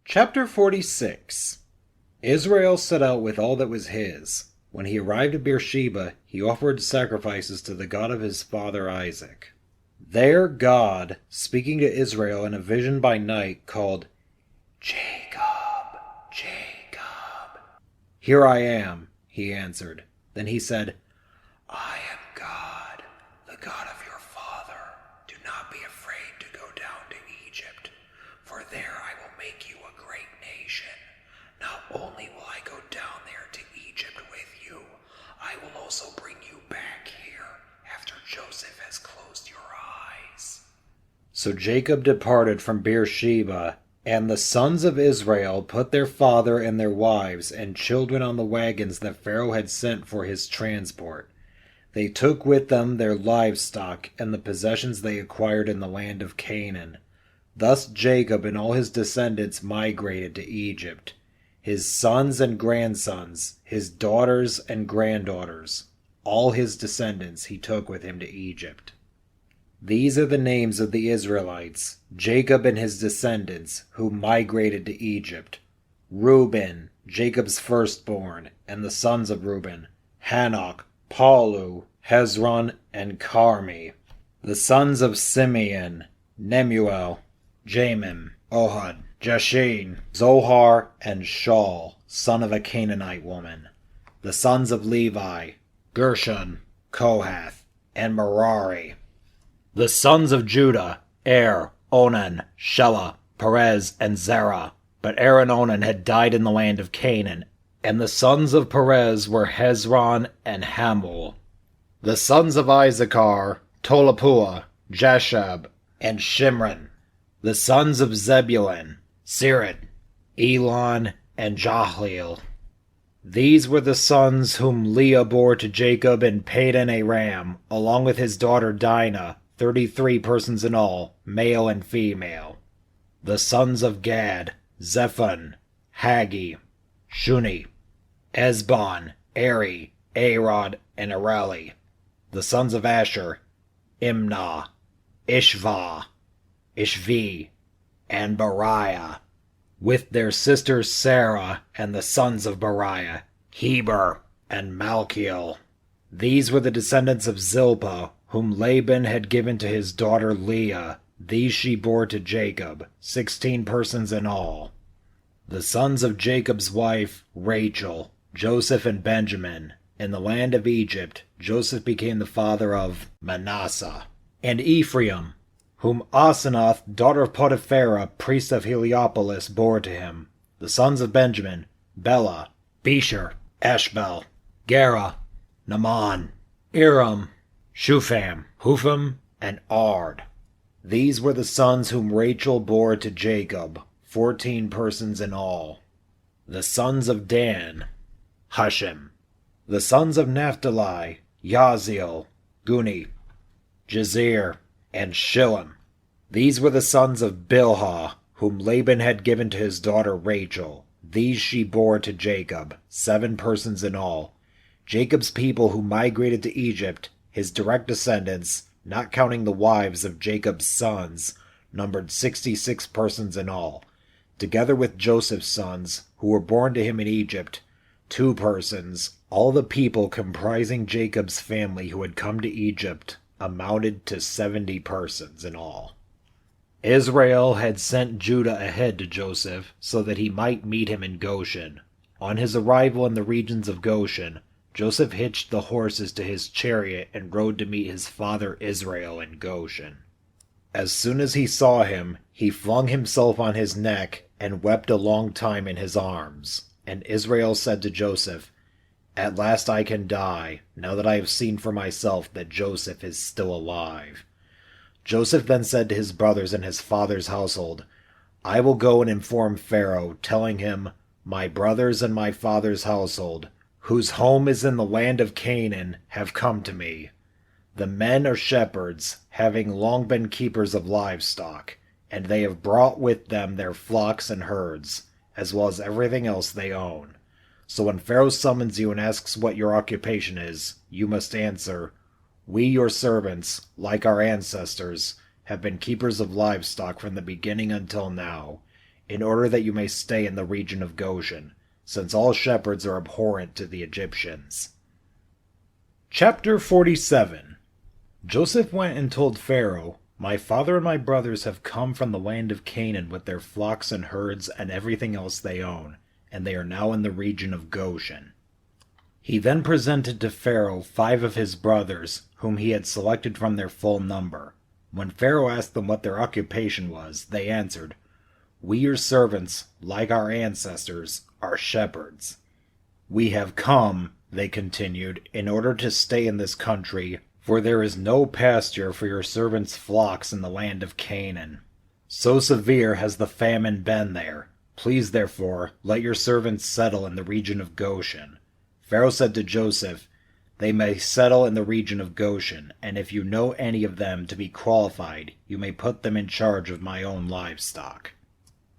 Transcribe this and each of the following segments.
Chapter 46. Israel set out with all that was his. When he arrived at Beersheba, he offered sacrifices to the God of his father Isaac. There God, speaking to Israel in a vision by night, called, "Jacob, Jacob." "Here I am," he answered. Then he said, "I am God, the God of your father. Do not be afraid to go down to Egypt, for there I will make you a great nation. Not only will I go down there to Egypt with you, I will also bring you back here after Joseph has closed your eyes." So Jacob departed from Beersheba, and the sons of Israel put their father and their wives and children on the wagons that Pharaoh had sent for his transport. They took with them their livestock and the possessions they acquired in the land of Canaan. Thus Jacob and all his descendants migrated to Egypt. His sons and grandsons, his daughters and granddaughters, all his descendants he took with him to Egypt. These are the names of the Israelites, Jacob and his descendants, who migrated to Egypt. Reuben, Jacob's firstborn, and the sons of Reuben, Hanok, Palu, Hezron, and Carmi. The sons of Simeon, Nemuel, Jamin, Ohad, Jashin, Zohar, and Shaul, son of a Canaanite woman. The sons of Levi, Gershon, Kohath, and Merari. The sons of Judah, Onan, Shelah, Perez, and Zerah. But and Onan had died in the land of Canaan. And the sons of Perez were Hezron and Hamul. The sons of Issachar, Tolapua, Jashab, and Shimron. The sons of Zebulun, Sirit, Elon, and Jahleel. These were the sons whom Leah bore to Jacob in Padan Aram, along with his daughter Dinah, 33 persons in all, male and female. The sons of Gad, Zephon, Hagi, Shuni, Esbon, Eri, Arod, and Areli. The sons of Asher, Imnah, Ishvah, Ishvi, and Bariah, with their sister Sarah, and the sons of Bariah, Heber, and Malchiel. These were the descendants of Zilpah, whom Laban had given to his daughter Leah. These she bore to Jacob, 16 persons in all. The sons of Jacob's wife, Rachel, Joseph and Benjamin. In the land of Egypt, Joseph became the father of Manasseh, and Ephraim, whom Asenath, daughter of Potipharah, priest of Heliopolis, bore to him. The sons of Benjamin, Bela, Besher, Eshbel, Gera, Naaman, Iram, Shupham, Hupham, and Ard. These were the sons whom Rachel bore to Jacob, 14 persons in all. The sons of Dan, Hushim. The sons of Naphtali, Yaziel, Guni, Jazer, and Shillam. These were the sons of Bilhah, whom Laban had given to his daughter Rachel. These she bore to Jacob, 7 persons in all. Jacob's people who migrated to Egypt, his direct descendants, not counting the wives of Jacob's sons, numbered 66 persons in all, together with Joseph's sons, who were born to him in Egypt, 2 persons. All the people comprising Jacob's family who had come to Egypt amounted to 70 persons in all. Israel had sent Judah ahead to Joseph so that he might meet him in Goshen. On his arrival in the regions of Goshen, Joseph hitched the horses to his chariot and rode to meet his father Israel in Goshen. As soon as he saw him, he flung himself on his neck and wept a long time in his arms. And Israel said to Joseph, "At last I can die, now that I have seen for myself that Joseph is still alive." Joseph then said to his brothers and his father's household, "I will go and inform Pharaoh, telling him, 'My brothers and my father's household, whose home is in the land of Canaan, have come to me. The men are shepherds, having long been keepers of livestock, and they have brought with them their flocks and herds, as well as everything else they own. So when Pharaoh summons you and asks what your occupation is, you must answer, We, your servants, like our ancestors, have been keepers of livestock from the beginning until now, in order that you may stay in the region of Goshen, since all shepherds are abhorrent to the Egyptians. Chapter 47. Joseph went and told Pharaoh, "My father and my brothers have come from the land of Canaan with their flocks and herds and everything else they own, and they are now in the region of Goshen." He then presented to Pharaoh 5 of his brothers, whom he had selected from their full number. When Pharaoh asked them what their occupation was, they answered, "We your servants, like our ancestors, are shepherds." "We have come," they continued, "in order to stay in this country, for there is no pasture for your servants' flocks in the land of Canaan. So severe has the famine been there. Please, therefore, let your servants settle in the region of Goshen." Pharaoh said to Joseph, "They may settle in the region of Goshen, and if you know any of them to be qualified, you may put them in charge of my own livestock."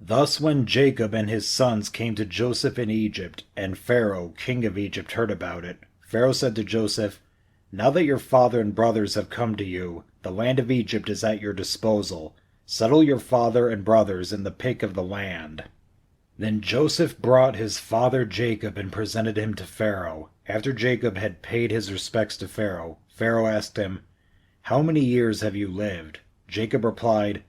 Thus when Jacob and his sons came to Joseph in Egypt, and Pharaoh, king of Egypt, heard about it, Pharaoh said to Joseph, "Now that your father and brothers have come to you, the land of Egypt is at your disposal. Settle your father and brothers in the pick of the land." Then Joseph brought his father Jacob and presented him to Pharaoh. After Jacob had paid his respects to Pharaoh, Pharaoh asked him, "How many years have you lived?" Jacob replied,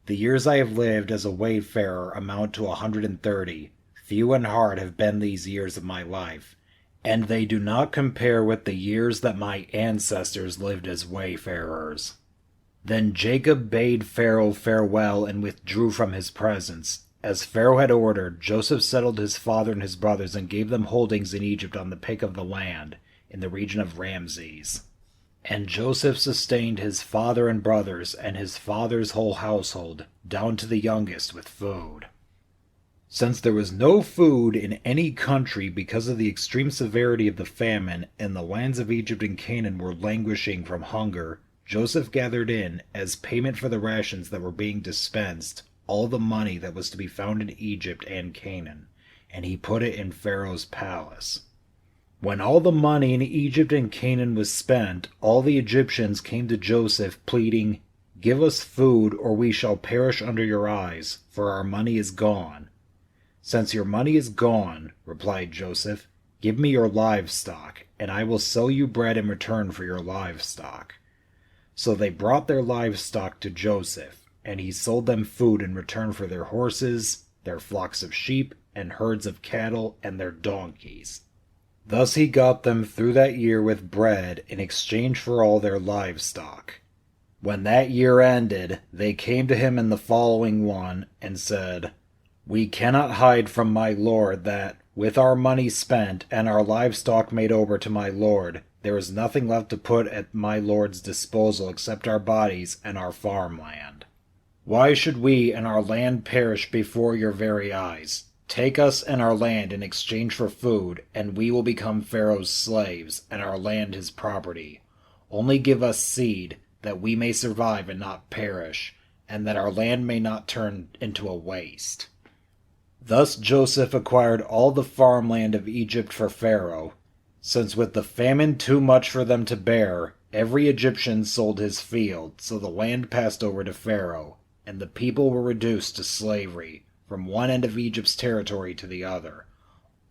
"The years I have lived as a wayfarer amount to 130. Few and hard have been these years of my life, and they do not compare with the years that my ancestors lived as wayfarers." Then Jacob bade Pharaoh farewell and withdrew from his presence. As Pharaoh had ordered, Joseph settled his father and his brothers and gave them holdings in Egypt on the pick of the land, in the region of Ramses. And Joseph sustained his father and brothers and his father's whole household, down to the youngest, with food. Since there was no food in any country because of the extreme severity of the famine, and the lands of Egypt and Canaan were languishing from hunger, Joseph gathered in, as payment for the rations that were being dispensed, all the money that was to be found in Egypt and Canaan, and he put it in Pharaoh's palace. When all the money in Egypt and Canaan was spent, all the Egyptians came to Joseph, pleading, "Give us food, or we shall perish under your eyes, for our money is gone." "Since your money is gone," replied Joseph, "give me your livestock, and I will sell you bread in return for your livestock." So they brought their livestock to Joseph, and he sold them food in return for their horses, their flocks of sheep, and herds of cattle, and their donkeys. Thus he got them through that year with bread in exchange for all their livestock. When that year ended, they came to him in the following one, and said, "We cannot hide from my lord that, with our money spent and our livestock made over to my lord, there is nothing left to put at my lord's disposal except our bodies and our farmland. Why should we and our land perish before your very eyes? Take us and our land in exchange for food, and we will become Pharaoh's slaves, and our land his property. Only give us seed, that we may survive and not perish, and that our land may not turn into a waste." Thus Joseph acquired all the farmland of Egypt for Pharaoh, since with the famine too much for them to bear, every Egyptian sold his field, so the land passed over to Pharaoh, and the people were reduced to slavery, from one end of Egypt's territory to the other.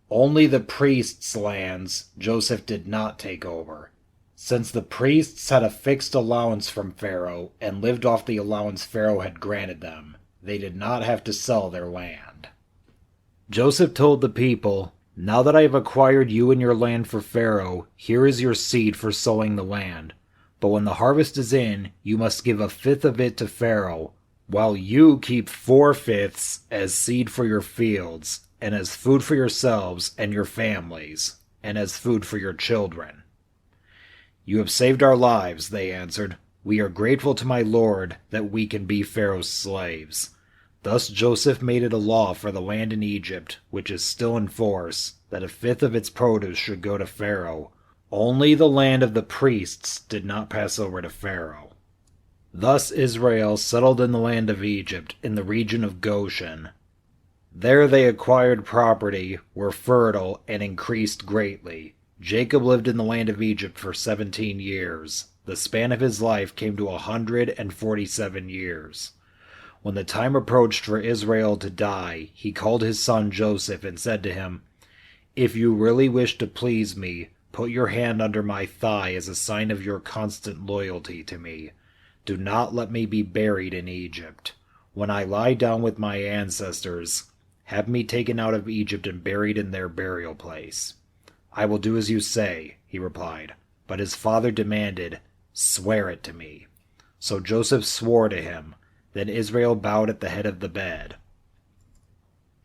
Only the priests' lands Joseph did not take over, since the priests had a fixed allowance from Pharaoh and lived off the allowance Pharaoh had granted them. They did not have to sell their land. Joseph told the people, "Now that I have acquired you and your land for Pharaoh, here is your seed for sowing the land. But when the harvest is in, you must give 1/5 of it to Pharaoh, while you keep 4/5 as seed for your fields, and as food for yourselves and your families, and as food for your children." "You have saved our lives," they answered. "We are grateful to my lord that we can be Pharaoh's slaves." Thus Joseph made it a law for the land in Egypt, which is still in force, that 1/5 of its produce should go to Pharaoh. Only the land of the priests did not pass over to Pharaoh. Thus Israel settled in the land of Egypt, in the region of Goshen. There they acquired property, were fertile, and increased greatly. Jacob lived in the land of Egypt for 17 years. The span of his life came to 147 years. When the time approached for Israel to die, he called his son Joseph and said to him, "If you really wish to please me, put your hand under my thigh as a sign of your constant loyalty to me. Do not let me be buried in Egypt. When I lie down with my ancestors, have me taken out of Egypt and buried in their burial place." "I will do as you say," he replied. But his father demanded, "Swear it to me." So Joseph swore to him. Then Israel bowed at the head of the bed.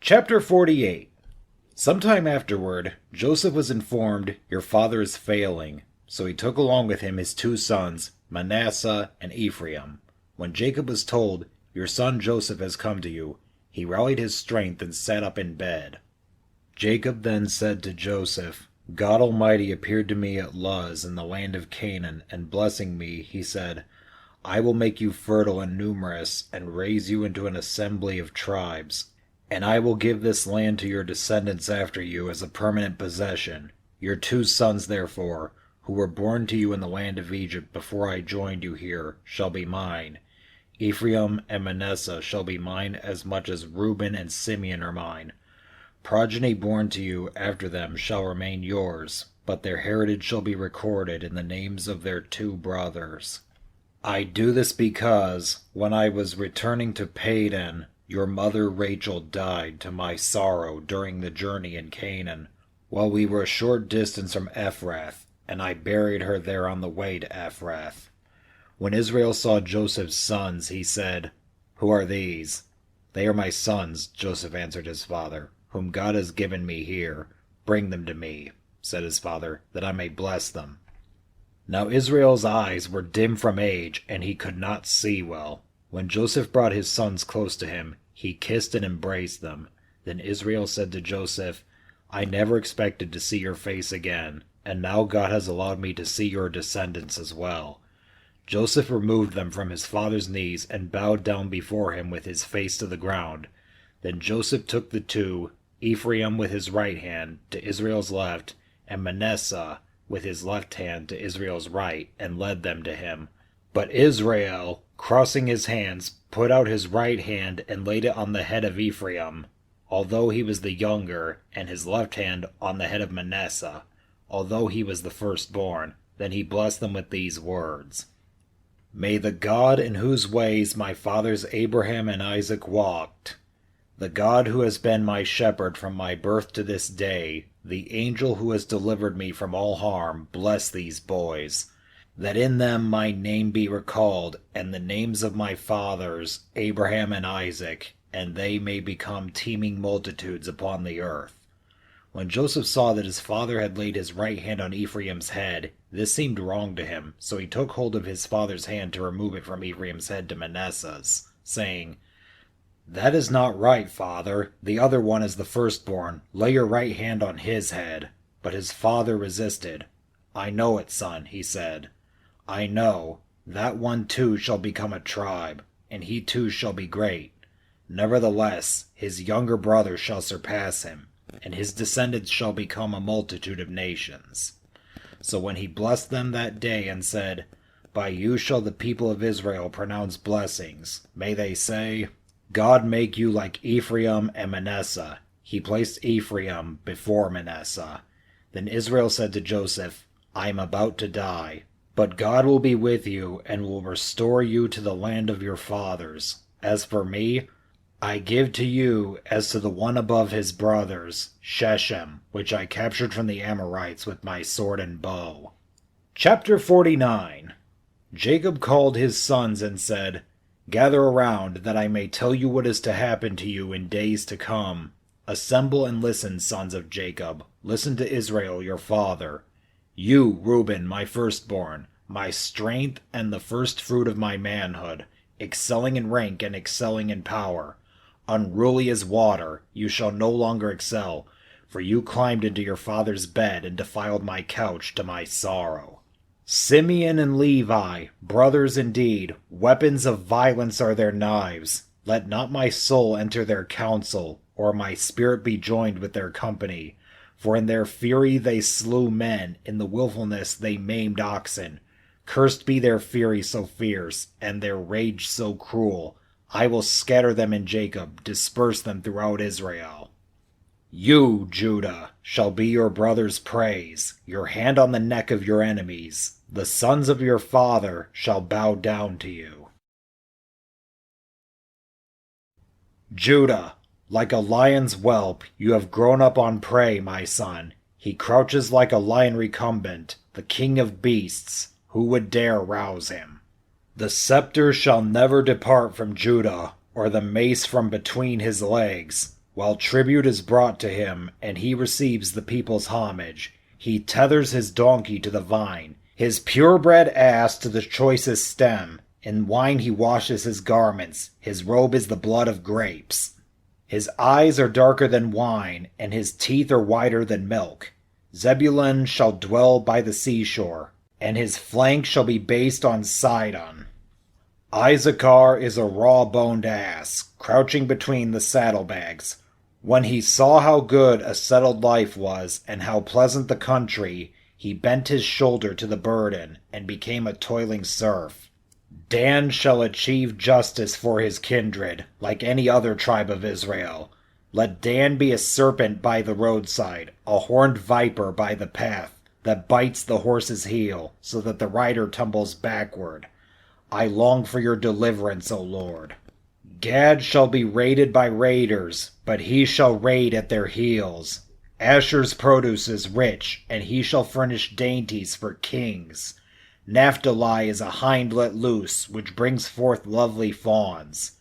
Chapter 48. Sometime afterward, Joseph was informed, "Your father is failing." So he took along with him his 2 sons, Manasseh and Ephraim. When Jacob was told, "Your son Joseph has come to you," he rallied his strength and sat up in bed. Jacob then said to Joseph, "God Almighty appeared to me at Luz in the land of Canaan, and blessing me, he said, 'I will make you fertile and numerous, and raise you into an assembly of tribes. And I will give this land to your descendants after you as a permanent possession. Your 2 sons, therefore, who were born to you in the land of Egypt before I joined you here, shall be mine. Ephraim and Manasseh shall be mine as much as Reuben and Simeon are mine. Progeny born to you after them shall remain yours, but their heritage shall be recorded in the names of their 2 brothers. I do this because, when I was returning to Padan, your mother Rachel died to my sorrow during the journey in Canaan, while we were a short distance from Ephrath, and I buried her there on the way to Ephrath. When Israel saw Joseph's sons, he said, 'Who are these?' 'They are my sons,' Joseph answered his father, 'whom God has given me here. Bring them to me,' said his father, 'that I may bless them.' Now Israel's eyes were dim from age, and he could not see well. When Joseph brought his sons close to him, he kissed and embraced them. Then Israel said to Joseph, 'I never expected to see your face again, and now God has allowed me to see your descendants as well.' Joseph removed them from his father's knees and bowed down before him with his face to the ground. Then Joseph took the 2, Ephraim with his right hand to Israel's left, and Manasseh with his left hand to Israel's right, and led them to him. But Israel, crossing his hands, put out his right hand and laid it on the head of Ephraim, although he was the younger, and his left hand on the head of Manasseh, although he was the firstborn. Then he blessed them with these words, 'May the God in whose ways my fathers Abraham and Isaac walked, the God who has been my shepherd from my birth to this day, the angel who has delivered me from all harm, bless these boys, that in them my name be recalled, and the names of my fathers, Abraham and Isaac, and they may become teeming multitudes upon the earth.' When Joseph saw that his father had laid his right hand on Ephraim's head, this seemed wrong to him, so he took hold of his father's hand to remove it from Ephraim's head to Manasseh's, saying, 'That is not right, father. The other one is the firstborn. Lay your right hand on his head.' But his father resisted. 'I know it, son,' he said. 'I know. That one too shall become a tribe, and he too shall be great. Nevertheless, his younger brother shall surpass him, and his descendants shall become a multitude of nations.' So when he blessed them that day and said, 'By you shall the people of Israel pronounce blessings,' may they say, 'God make you like Ephraim and Manasseh.' He placed Ephraim before Manasseh. Then Israel said to Joseph, 'I am about to die, but God will be with you and will restore you to the land of your fathers. As for me, I give to you as to the one above his brothers, Shechem, which I captured from the Amorites with my sword and bow.'" Chapter 49. Jacob called his sons and said, "Gather around, that I may tell you what is to happen to you in days to come. Assemble and listen, sons of Jacob. Listen to Israel your father. You, Reuben, my firstborn, my strength and the first fruit of my manhood, excelling in rank and excelling in power. Unruly as water, you shall no longer excel, for you climbed into your father's bed and defiled my couch to my sorrow. Simeon and Levi, brothers indeed, weapons of violence are their knives. Let not my soul enter their council, or my spirit be joined with their company. For in their fury they slew men, in the willfulness they maimed oxen. Cursed be their fury so fierce, and their rage so cruel. I will scatter them in Jacob, disperse them throughout Israel. You, Judah, shall be your brother's praise, your hand on the neck of your enemies. The sons of your father shall bow down to you. Judah, like a lion's whelp, you have grown up on prey, my son. He crouches like a lion recumbent, the king of beasts. Who would dare rouse him? The scepter shall never depart from Judah, or the mace from between his legs. While tribute is brought to him, and he receives the people's homage, he tethers his donkey to the vine, his purebred ass to the choicest stem. In wine he washes his garments, his robe is the blood of grapes. His eyes are darker than wine, and his teeth are whiter than milk. Zebulun shall dwell by the seashore, and his flank shall be based on Sidon. Issachar is a raw-boned ass, crouching between the saddlebags. When he saw how good a settled life was, and how pleasant the country, he bent his shoulder to the burden, and became a toiling serf. Dan shall achieve justice for his kindred, like any other tribe of Israel. Let Dan be a serpent by the roadside, a horned viper by the path, that bites the horse's heel, so that the rider tumbles backward. I long for your deliverance, O Lord. Gad shall be raided by raiders, but he shall raid at their heels. Asher's produce is rich, and he shall furnish dainties for kings. Naphtali is a hind let loose, which brings forth lovely fawns.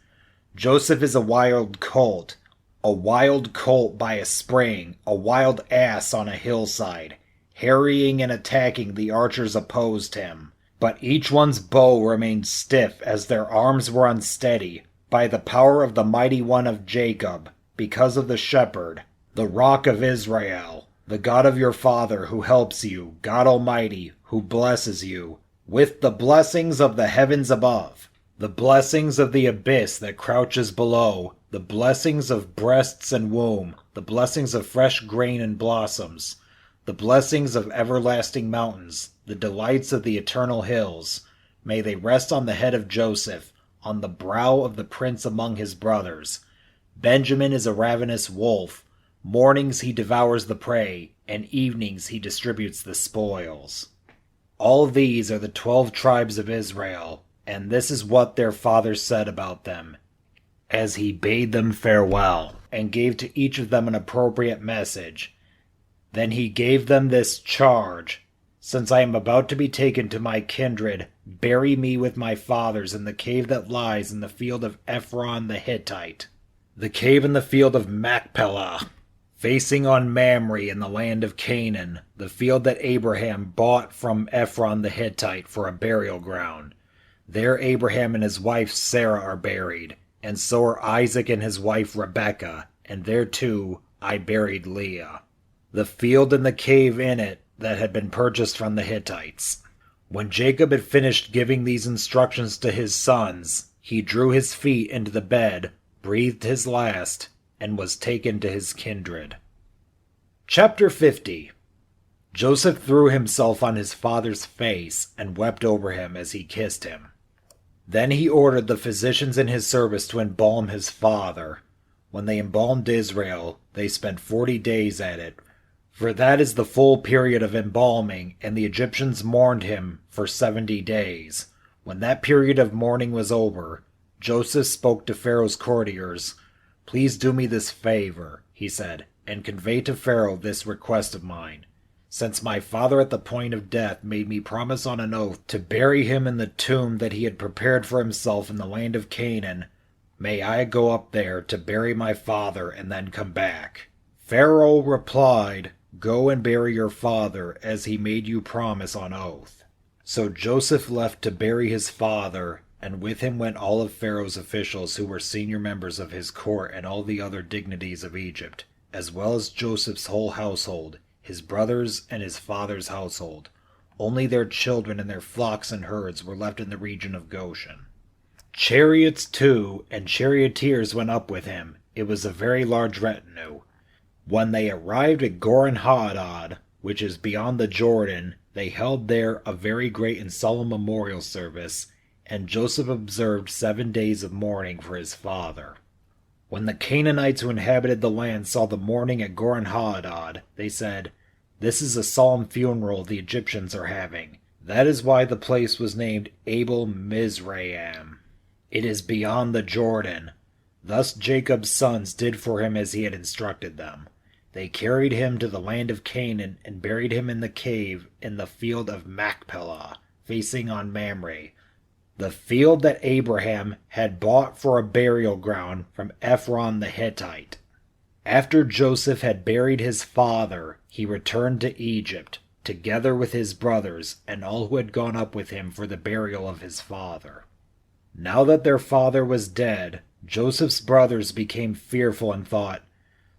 Joseph is a wild colt by a spring, a wild ass on a hillside. Harrying and attacking, the archers opposed him. But each one's bow remained stiff as their arms were unsteady, by the power of the mighty one of Jacob, because of the shepherd, the rock of Israel, the God of your father who helps you, God Almighty, who blesses you, with the blessings of the heavens above, the blessings of the abyss that crouches below, the blessings of breasts and womb, the blessings of fresh grain and blossoms, the blessings of everlasting mountains, the delights of the eternal hills. May they rest on the head of Joseph, on the brow of the prince among his brothers. Benjamin is a ravenous wolf. Mornings he devours the prey, and evenings he distributes the spoils. All these are the 12 tribes of Israel, and this is what their father said about them, as he bade them farewell, and gave to each of them an appropriate message. Then he gave them this charge: Since I am about to be taken to my kindred, bury me with my fathers in the cave that lies in the field of Ephraim the Hittite, the cave in the field of Machpelah, facing on Mamre in the land of Canaan, the field that Abraham bought from Ephraim the Hittite for a burial ground. There Abraham and his wife Sarah are buried, and so are Isaac and his wife Rebekah, and there too I buried Leah. The field and the cave in it that had been purchased from the Hittites. When Jacob had finished giving these instructions to his sons, he drew his feet into the bed, breathed his last, and was taken to his kindred. Chapter 50. Joseph threw himself on his father's face and wept over him as he kissed him. Then he ordered the physicians in his service to embalm his father. When they embalmed Israel, they spent 40 days at it, for that is the full period of embalming, and the Egyptians mourned him for 70 days. When that period of mourning was over, Joseph spoke to Pharaoh's courtiers. "Please do me this favor," he said, "and convey to Pharaoh this request of mine. Since my father at the point of death made me promise on an oath to bury him in the tomb that he had prepared for himself in the land of Canaan, may I go up there to bury my father and then come back." Pharaoh replied, "Go and bury your father as he made you promise on oath." So Joseph left to bury his father, and with him went all of Pharaoh's officials who were senior members of his court and all the other dignities of Egypt, as well as Joseph's whole household, his brothers and his father's household. Only their children and their flocks and herds were left in the region of Goshen. Chariots too and charioteers went up with him. It was a very large retinue. When they arrived at Goren-Hadad, which is beyond the Jordan, they held there a very great and solemn memorial service, and Joseph observed 7 days of mourning for his father. When the Canaanites who inhabited the land saw the mourning at Goren-Hadad, they said, "This is a solemn funeral the Egyptians are having." That is why the place was named Abel Mizraim. It is beyond the Jordan. Thus Jacob's sons did for him as he had instructed them. They carried him to the land of Canaan and buried him in the cave in the field of Machpelah, facing on Mamre, the field that Abraham had bought for a burial ground from Ephraim the Hittite. After Joseph had buried his father, he returned to Egypt, together with his brothers and all who had gone up with him for the burial of his father. Now that their father was dead, Joseph's brothers became fearful and thought,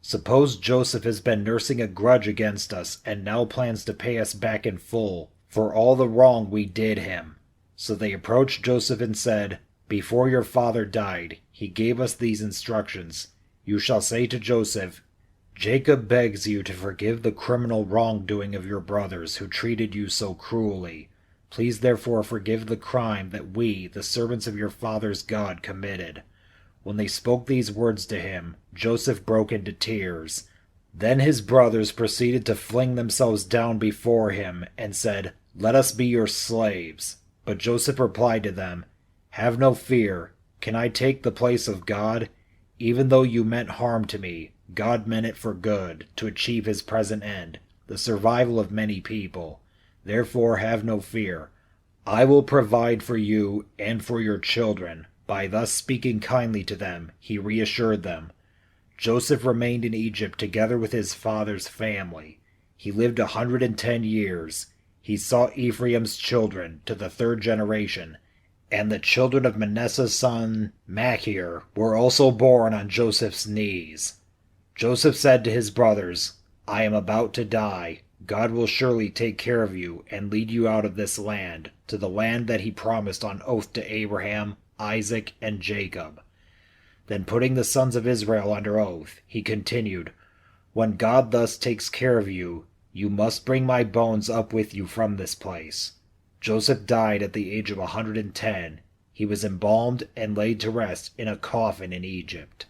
"Suppose Joseph has been nursing a grudge against us and now plans to pay us back in full for all the wrong we did him." So they approached Joseph and said, "Before your father died, he gave us these instructions. You shall say to Joseph, 'Jacob begs you to forgive the criminal wrongdoing of your brothers who treated you so cruelly. Please therefore forgive the crime that we, the servants of your father's God, committed.'" When they spoke these words to him, Joseph broke into tears. Then his brothers proceeded to fling themselves down before him and said, "Let us be your slaves." But Joseph replied to them, "Have no fear. Can I take the place of God? Even though you meant harm to me, God meant it for good, to achieve his present end, the survival of many people. Therefore have no fear. I will provide for you and for your children." By thus speaking kindly to them, he reassured them. Joseph remained in Egypt together with his father's family. He lived 110 years. He saw Ephraim's children to the 3rd generation, and the children of Manasseh's son Machir were also born on Joseph's knees. Joseph said to his brothers, "I am about to die. God will surely take care of you and lead you out of this land, to the land that he promised on oath to Abraham, Isaac, and Jacob." Then putting the sons of Israel under oath, he continued, "When God thus takes care of you, you must bring my bones up with you from this place." Joseph died at the age of 110. He was embalmed and laid to rest in a coffin in Egypt.